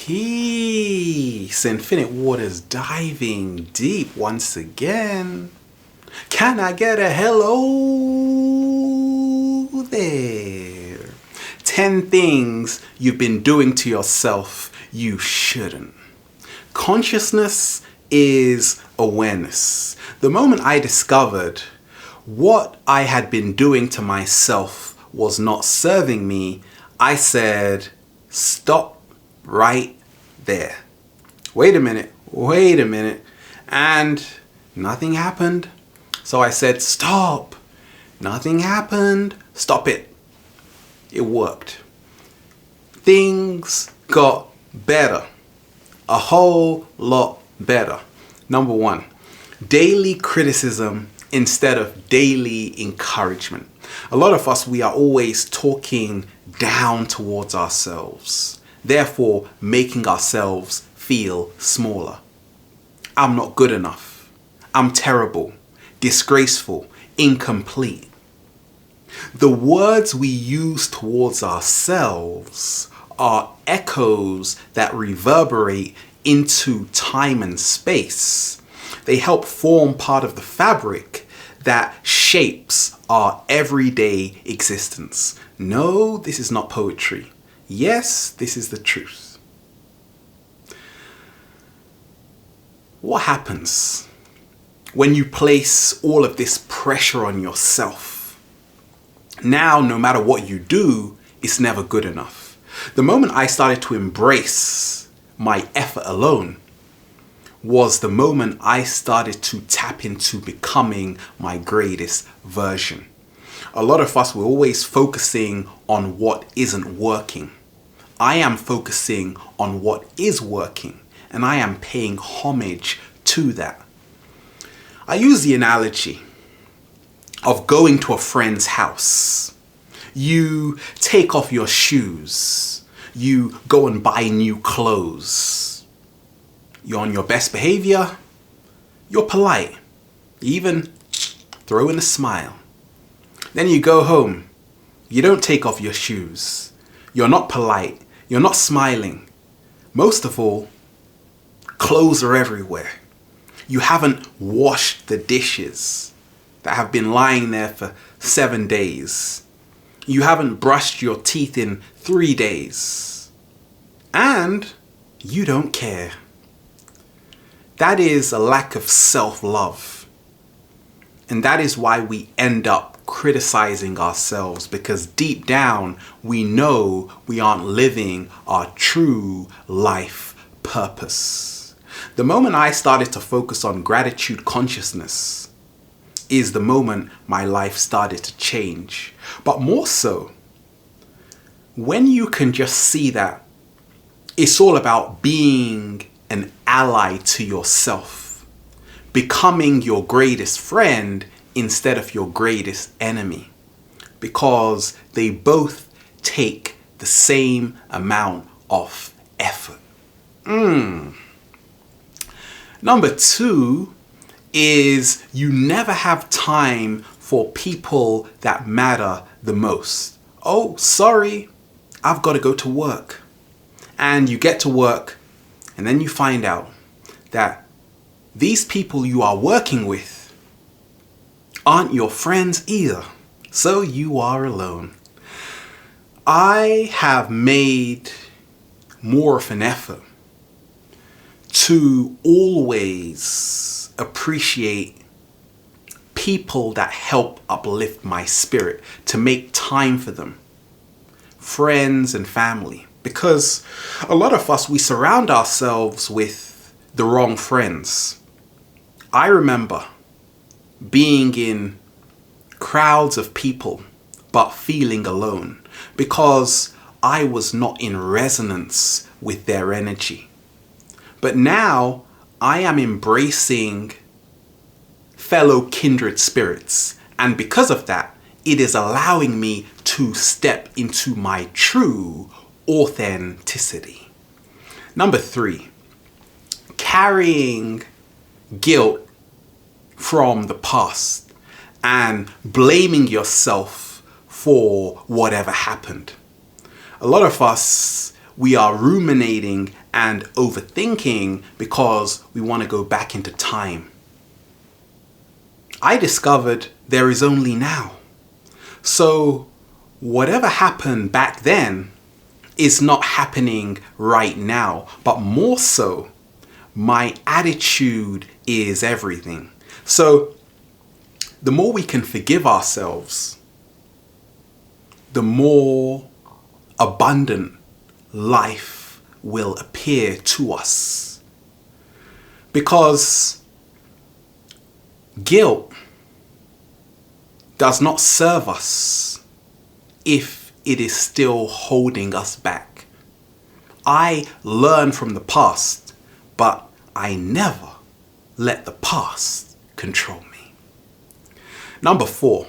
Peace, Infinite Waters diving deep once again. Can I get a hello there? 10 things you've been doing to yourself you shouldn't. Consciousness is awareness. The moment I discovered what I had been doing to myself was not serving me, I said, stop right there. Wait a minute. And nothing happened. So I said, stop. Nothing happened. Stop it. It worked. Things got better. A whole lot better. Number one, daily criticism instead of daily encouragement. A lot of us, we are always talking down towards ourselves, therefore making ourselves feel smaller. I'm not good enough. I'm terrible, disgraceful, incomplete. The words we use towards ourselves are echoes that reverberate into time and space. They help form part of the fabric that shapes our everyday existence. No, this is not poetry. Yes, this is the truth. What happens when you place all of this pressure on yourself? Now, no matter what you do, it's never good enough. The moment I started to embrace my effort alone was the moment I started to tap into becoming my greatest version. A lot of us, we're always focusing on what isn't working. I am focusing on what is working, and I am paying homage to that. I use the analogy of going to a friend's house. You take off your shoes. You go and buy new clothes. You're on your best behavior. You're polite. You even throw in a smile. Then you go home. You don't take off your shoes. You're not polite. You're not smiling. Most of all, clothes are everywhere. You haven't washed the dishes that have been lying there for 7 days. You haven't brushed your teeth in 3 days. And you don't care. That is a lack of self-love. And that is why we end up criticizing ourselves, because deep down we know we aren't living our true life purpose. The moment I started to focus on gratitude consciousness is the moment my life started to change. But more so, when you can just see that it's all about being an ally to yourself, becoming your greatest friend instead of your greatest enemy, because they both take the same amount of effort. Number two is you never have time for people that matter the most. Oh, sorry, I've got to go to work. And you get to work, and then you find out that these people you are working with aren't your friends either. So you are alone. I have made more of an effort to always appreciate people that help uplift my spirit, to make time for them, friends and family. Because a lot of us, we surround ourselves with the wrong friends. I remember being in crowds of people but feeling alone because I was not in resonance with their energy. But now I am embracing fellow kindred spirits, and because of that, it is allowing me to step into my true authenticity. Number three, carrying guilt from the past and blaming yourself for whatever happened. A lot of us, we are ruminating and overthinking because we want to go back into time. I discovered there is only now. So whatever happened back then is not happening right now, but more so, my attitude is everything. So the more we can forgive ourselves, the more abundant life will appear to us. Because guilt does not serve us if it is still holding us back. I learn from the past, but I never let the past control me. Number 4,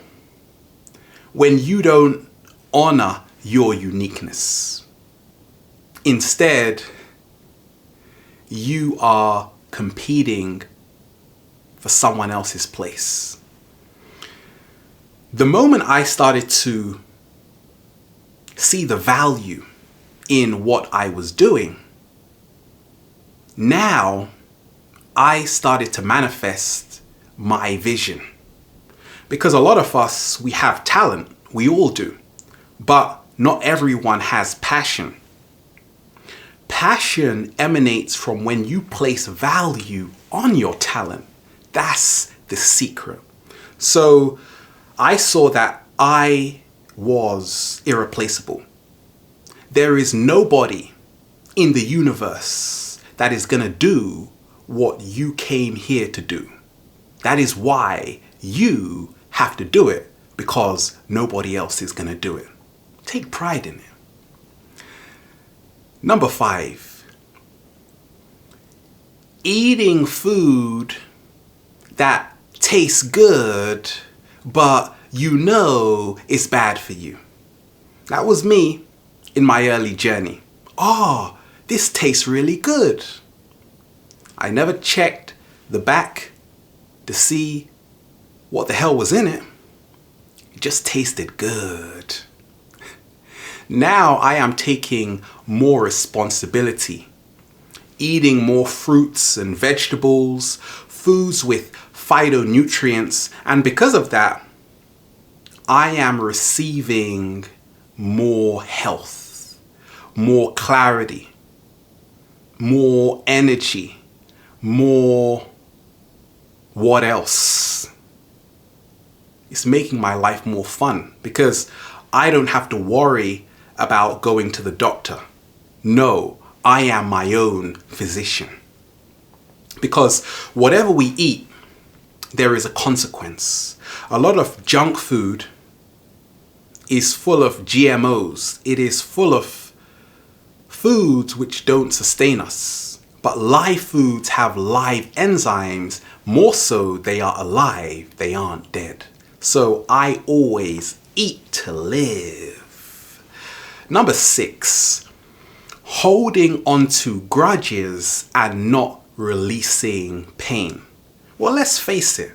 when you don't honor your uniqueness. Instead, you are competing for someone else's place. The moment I started to see the value in what I was doing, now I started to manifest my vision. Because a lot of us, we have talent, we all do, but not everyone has passion. Passion emanates from when you place value on your talent. That's the secret. So I saw that I was irreplaceable. There is nobody in the universe that is going to do what you came here to do. That is why you have to do it, because nobody else is going to do it. Take pride in it. Number 5, eating food that tastes good, but you know it's bad for you. That was me in my early journey. Oh, this tastes really good. I never checked the back to see what the hell was in it. It just tasted good. Now I am taking more responsibility, eating more fruits and vegetables, foods with phytonutrients, and because of that, I am receiving more health, more clarity, more energy, more what else? It's making my life more fun because I don't have to worry about going to the doctor. No, I am my own physician. Because whatever we eat, there is a consequence. A lot of junk food is full of GMOs. It is full of foods which don't sustain us. But live foods have live enzymes. More so, they are alive. They aren't dead. So I always eat to live. Number 6, holding on to grudges and not releasing pain. Well, let's face it.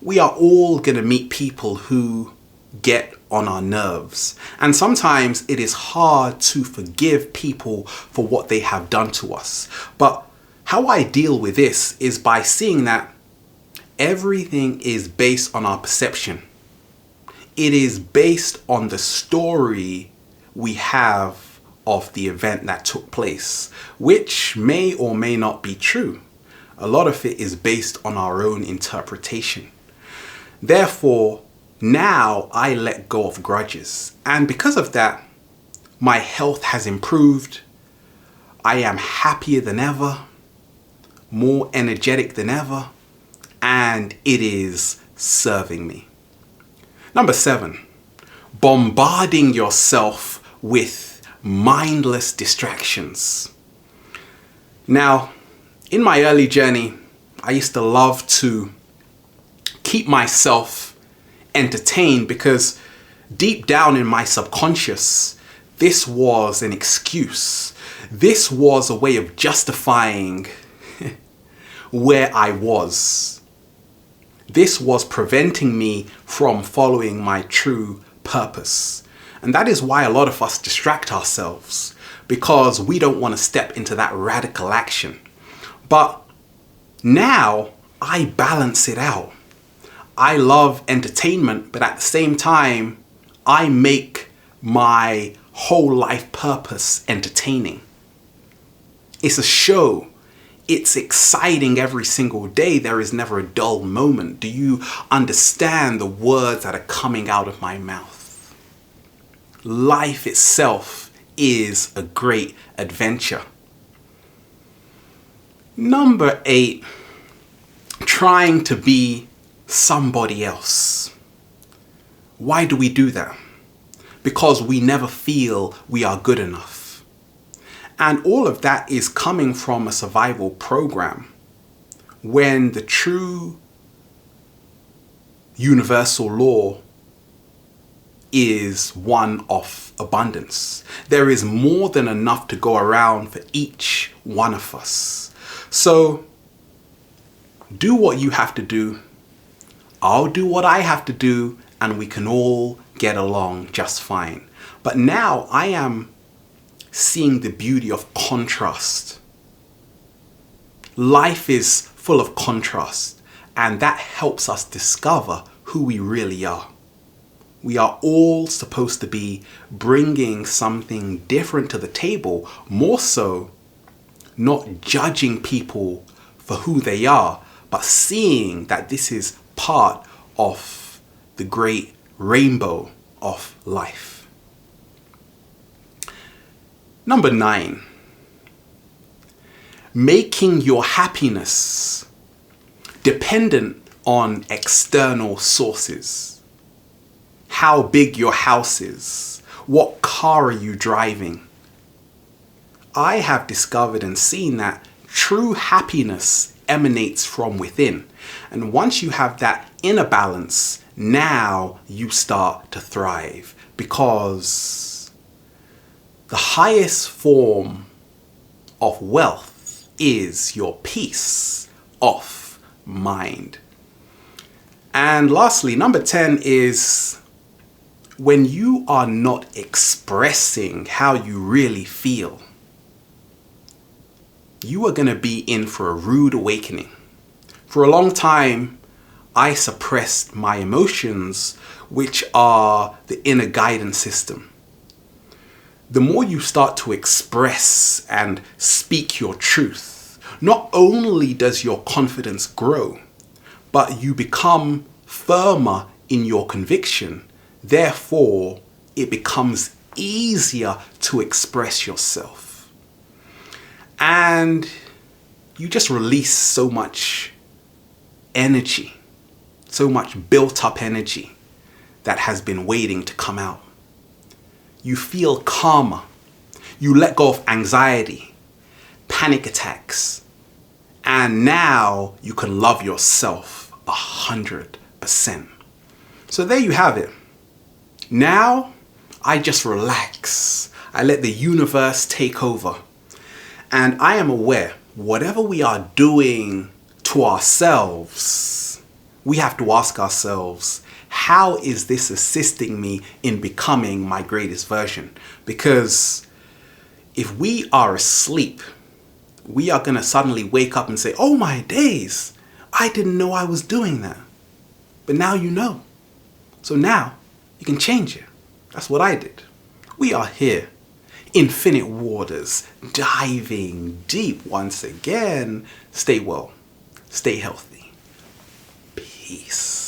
We are all going to meet people who get on our nerves. And sometimes it is hard to forgive people for what they have done to us. But how I deal with this is by seeing that everything is based on our perception. It is based on the story we have of the event that took place, which may or may not be true. A lot of it is based on our own interpretation. Therefore, now I let go of grudges. And because of that, my health has improved. I am happier than ever, more energetic than ever, and it is serving me. Number 7, bombarding yourself with mindless distractions. Now, in my early journey, I used to love to keep myself entertained because deep down in my subconscious, this was an excuse. This was a way of justifying where I was. This was preventing me from following my true purpose. And that is why a lot of us distract ourselves. because we don't want to step into that radical action. But now I balance it out. I love entertainment, but at the same time, I make my whole life purpose entertaining. It's a show. It's exciting every single day. There is never a dull moment. Do you understand the words that are coming out of my mouth? Life itself is a great adventure. Number 8, trying to be somebody else. Why do we do that? Because we never feel we are good enough. And all of that is coming from a survival program, when the true universal law is one of abundance. There is more than enough to go around for each one of us. So do what you have to do. I'll do what I have to do, and we can all get along just fine. But now I am seeing the beauty of contrast. Life is full of contrast, and that helps us discover who we really are. We are all supposed to be bringing something different to the table, more so not judging people for who they are, but seeing that this is part of the great rainbow of life. Number 9, making your happiness dependent on external sources. How big your house is, what car are you driving? I have discovered and seen that true happiness emanates from within. And once you have that inner balance, now you start to thrive, because the highest form of wealth is your peace of mind. And lastly, number 10 is when you are not expressing how you really feel, you are going to be in for a rude awakening. For a long time, I suppressed my emotions, which are the inner guidance system. The more you start to express and speak your truth, not only does your confidence grow, but you become firmer in your conviction. Therefore, it becomes easier to express yourself. And you just release so much energy, so much built up energy that has been waiting to come out. You feel calmer. You let go of anxiety, panic attacks, and now you can love yourself 100%. So there you have it. Now I just relax. I let the universe take over. And I am aware, whatever we are doing to ourselves, we have to ask ourselves, how is this assisting me in becoming my greatest version? Because if we are asleep, we are going to suddenly wake up and say, oh my days, I didn't know I was doing that. But now you know. So now you can change it. That's what I did. We are here, infinite waters, diving deep once again. Stay well, stay healthy. Peace.